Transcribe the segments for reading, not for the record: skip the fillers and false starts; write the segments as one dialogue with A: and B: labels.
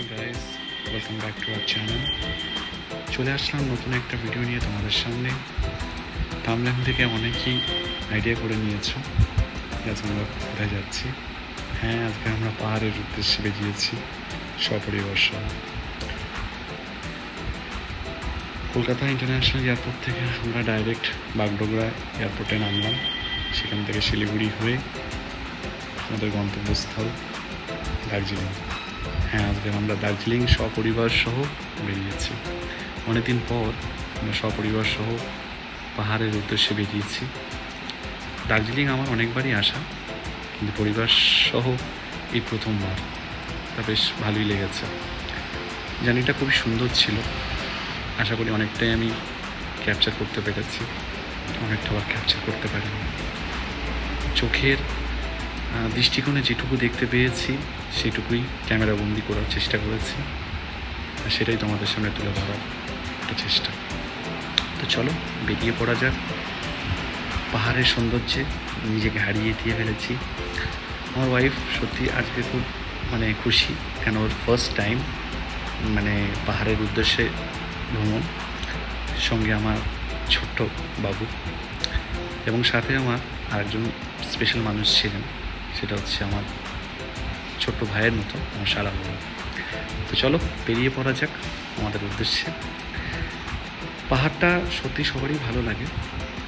A: Hi guys, welcome back to our channel. চলে আসলাম নতুন একটা ভিডিও নিয়ে তোমাদের সামনে। থাম্বনেল থেকে অনেকেই আইডিয়া করে নিয়েছো আজ আমরা কোথায় যাচ্ছি। হ্যাঁ, আজকে আমরা পাহাড়ের উদ্দেশ্যে বেরিয়েছি সপরিবার সহ। কলকাতা ইন্টারন্যাশনাল এয়ারপোর্ট থেকে আমরা ডাইরেক্ট বাগডোগরা এয়ারপোর্টে নামলাম। সেখান থেকে শিলিগুড়ি হয়ে আমাদের গন্তব্যস্থল দার্জিলিং। হ্যাঁ, আজকে আমরা দার্জিলিং সপরিবার সহ বেরিয়েছি। অনেকদিন পর আমরা সপরিবার সহ পাহাড়ের উদ্দেশ্যে বেরিয়েছি। দার্জিলিং আমার অনেকবারই আসা, কিন্তু পরিবার সহ এই প্রথমবার। তা বেশ ভালোই লেগেছে। জার্নিটা খুবই সুন্দর ছিল। আশা করি অনেকটাই আমি ক্যাপচার করতে পেরেছি, অনেকটা আবার ক্যাপচার করতে পারিনি। চোখের দৃষ্টিকোণে যেটুকু দেখতে পেয়েছি সেটুকুই ক্যামেরা বন্দি করার চেষ্টা করেছি, আর সেটাই তোমাদের সামনে তুলে ধরার একটা চেষ্টা। তো চলো বেরিয়ে পড়া যাক। পাহাড়ের সৌন্দর্যে নিজেকে হারিয়ে দিয়ে ফেলেছি। আমার ওয়াইফ সত্যি আজকে খুব খুশি, কেন ওর ফার্স্ট টাইম পাহাড়ের উদ্দেশ্যে ভ্রমণ। সঙ্গে আমার ছোট্ট বাবু, এবং সাথে আমার আরেকজন স্পেশাল মানুষ ছিলেন, সেটা হচ্ছে আমার ছোট্ট ভাইয়ের মতো আমার সারা বড়। তো চলো বেরিয়ে পড়া যাক আমাদের উদ্দেশ্যে। পাহাড়টা সত্যি সবারই ভালো লাগে।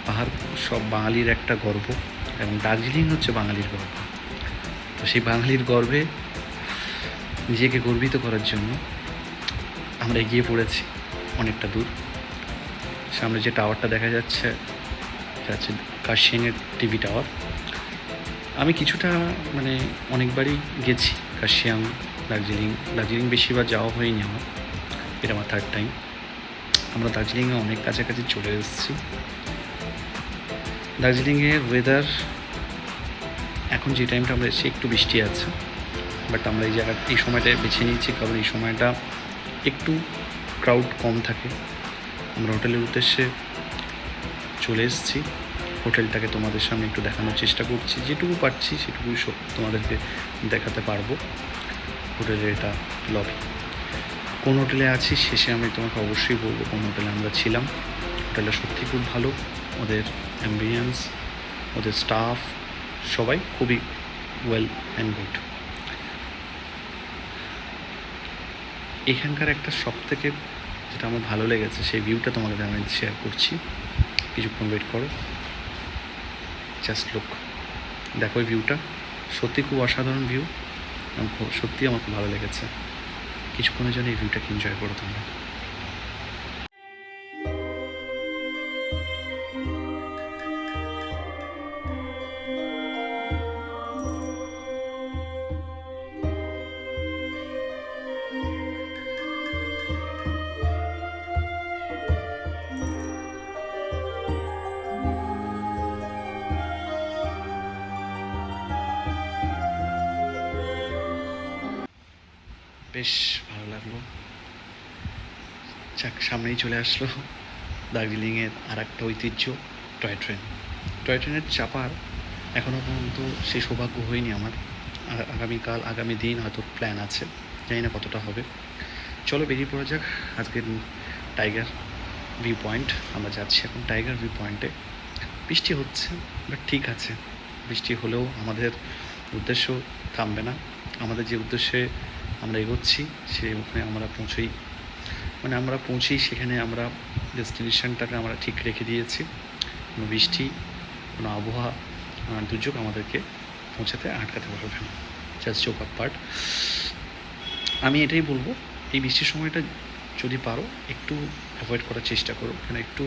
A: পাহাড় সব বাঙালির একটা গর্ব, এবং দার্জিলিং হচ্ছে বাঙালির গর্ব। তো সেই বাঙালির গর্বে নিজেকে গর্বিত করার জন্য আমরা এগিয়ে পড়েছি অনেকটা দূর। সামনে যে টাওয়ারটা দেখা যাচ্ছে যাচ্ছে কার্শিয়াংয়ের টিভি টাওয়ার। আমি কিছুটা অনেকবারই গেছি কার্শিয়াং, দার্জিলিং বেশিবার যাওয়া হয়নি আমার, এটা আমার থার্ড টাইম। আমরা দার্জিলিংয়ে অনেক কাছাকাছি চলে এসেছি। দার্জিলিংয়ের ওয়েদার এখন যে টাইমটা আমরা এসেছি একটু বৃষ্টি আছে, বাট আমরা এই সময়টা বেছে নিয়েছি কারণ এই সময়টা একটু ক্রাউড কম থাকে। আমরা হোটেলের উদ্দেশ্যে চলে এসেছি। হোটেলটাকে তোমাদের সামনে একটু দেখানোর চেষ্টা করছি, যেটুকু পারছি সেটুকুই তোমাদেরকে দেখাতে পারবো। হোটেলের এটা লবি। কোন হোটেলে আছি শেষে আমি তোমাকে অবশ্যই বলবো কোন হোটেলে আমরা ছিলাম। হোটেলটা সত্যি খুব ভালো, ওদের অ্যাম্বিয়েন্স, ওদের স্টাফ সবাই খুবই ওয়েল অ্যান্ড গুড। এখানকার একটা সবথেকে যেটা আমার ভালো লেগেছে সেই ভিউটা তোমাদের আমি শেয়ার করছি, কিছুক্ষণ ওয়েট করো। জাস্ট লুক, দেখো এই ভিউটা, সত্যি খুব অসাধারণ ভিউ, এবং সত্যি আমার খুব ভালো লেগেছে। কিছুক্ষণের জন্য এই ভিউটাকে এনজয় করো তোমরা। বেশ ভালো লাগলো। যাক, সামনেই চলে আসলো দার্জিলিংয়ের আর একটা ঐতিহ্য, টয় ট্রেন। টয় ট্রেনের চাপার এখনও পর্যন্ত সেই সৌভাগ্য হয়নি আমার। আগামী দিন হয়তো প্ল্যান আছে, জানি না কতটা হবে। চলো বেরিয়ে পড়া যাক। আজকের টাইগার ভিউ পয়েন্ট আমরা যাচ্ছি এখন। টাইগার ভিউ পয়েন্টে বৃষ্টি হচ্ছে, বাট ঠিক আছে, বৃষ্টি হলেও আমাদের উদ্দেশ্য থামবে না। আমাদের যে উদ্দেশ্যে আমরা এগোচ্ছি ওখানে আমরা পৌঁছেই সেখানে আমরা ডেস্টিনেশনটাকে আমরা ঠিক রেখে দিয়েছি। কোনো বৃষ্টি, কোনো আবহাওয়া দুর্যোগ আমাদেরকে পৌঁছাতে আটকাতে পারবে না। Just joke part. আমি এটাই বলবো, এই বৃষ্টির সময়টা যদি পারো একটু অ্যাভয়েড করার চেষ্টা করো, কেন একটু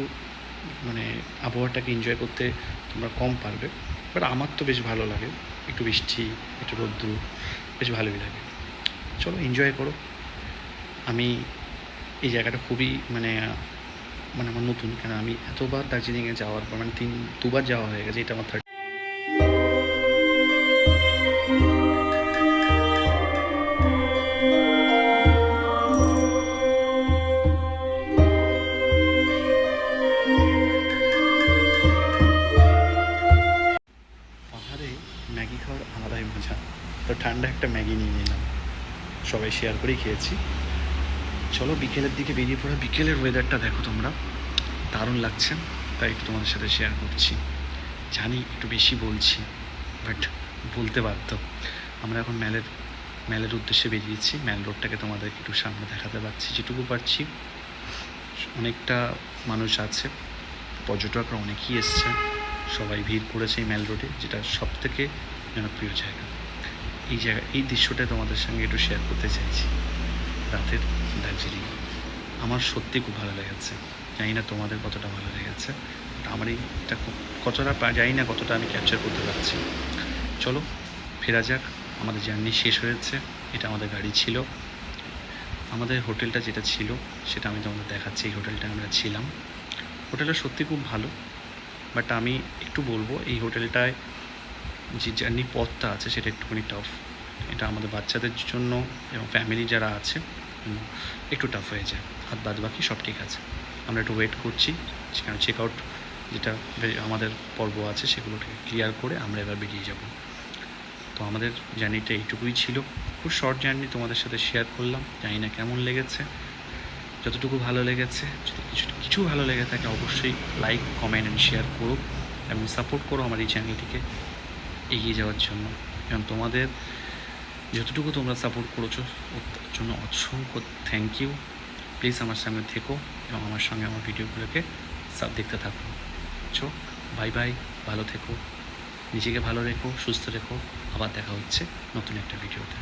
A: আবহাওয়াটাকে এনজয় করতে তোমরা কম পারবে। বাট আমার তো বেশ ভালো লাগে, একটু বৃষ্টি, একটু রোদ্দুর, বেশ ভালোই লাগে। চলো এনজয় করো। আমি এই জায়গাটা খুবই আমার নতুন, কেন আমি এতবার দার্জিলিংয়ে যাওয়ার পর দুবার যাওয়া হয়ে গেছে, এটা আমার থার্ড। পাহাড়ে ম্যাগি খাওয়ার আলাদাই মজা। তো ঠান্ডা একটা ম্যাগি নিয়ে নিলাম। সবাই শেয়ার করেই খেয়েছি। চলো বিকেলের দিকে বেরিয়ে পড়া। বিকেলের ওয়েদারটা দেখো তোমরা, দারুণ লাগছে, তাই একটু তোমাদের সাথে শেয়ার করছি। জানি একটু বেশি বলছি, বাট বলতে বাধ্য। আমরা এখন ম্যালের উদ্দেশ্যে বেরিয়েছি। ম্যাল রোডটাকে তোমাদের একটু সামনে দেখাতে পারছি যেটুকু পারছি। অনেকটা মানুষ আছে, পর্যটকরা অনেকেই এসছে, সবাই ভিড় করেছে এই ম্যাল রোডে, যেটা সবথেকে জনপ্রিয় জায়গা। এই দৃশ্যটা তোমাদের সঙ্গে একটু শেয়ার করতে চাইছি। রাতের দার্জিলিং আমার সত্যি খুব ভালো লেগেছে। জানি না তোমাদের কতটা ভালো লেগেছে, বাট আমার এইটা কতটা জানি না কতটা আমি ক্যাপচার করতে পারছি। চলো ফেরা যাক। আমাদের জার্নি শেষ হয়েছে। এটা আমাদের গাড়ি ছিল। আমাদের হোটেলটা যেটা ছিল সেটা আমি তোমাদের দেখাচ্ছি। এই হোটেলটা আমরা ছিলাম। হোটেলটা সত্যি খুব ভালো, বাট আমি একটু বলবো এই হোটেলটায় যে জার্নি পথটা আছে সেটা একটুখানি টাফ। এটা আমাদের বাচ্চাদের জন্য এবং ফ্যামিলি যারা আছে একটু টাফ হয়ে যায়। আর বাদ বাকি সব ঠিক আছে। আমরা একটু ওয়েট করছি, সেখানে চেক আউট যেটা আমাদের পর্ব আছে সেগুলোকে ক্লিয়ার করে আমরা এবার বেরিয়ে যাব। তো আমাদের জার্নিটা এইটুকুই ছিল, খুব শর্ট জার্নি তোমাদের সাথে শেয়ার করলাম। জানি না কেমন লেগেছে। যতটুকু ভালো লেগেছে, যদি কিছু ভালো লেগে থাকে অবশ্যই লাইক, কমেন্ট অ্যান্ড শেয়ার করো এবং সাপোর্ট করো আমার এই চ্যানেলটিকে এগিয়ে যাওয়ার জন্য। এবং তোমাদের যতটুকু তোমরা সাপোর্ট করেছো ওর জন্য অসংখ্য থ্যাংক ইউ। প্লিজ আমার সঙ্গে থেকো এবং আমার সঙ্গে আমার ভিডিওগুলোকে সব দেখতে থাকো। চো বাই বাই, ভালো থেকো, নিজেকে ভালো রেখো, সুস্থ রেখো। আবার দেখা হচ্ছে নতুন একটা ভিডিওতে।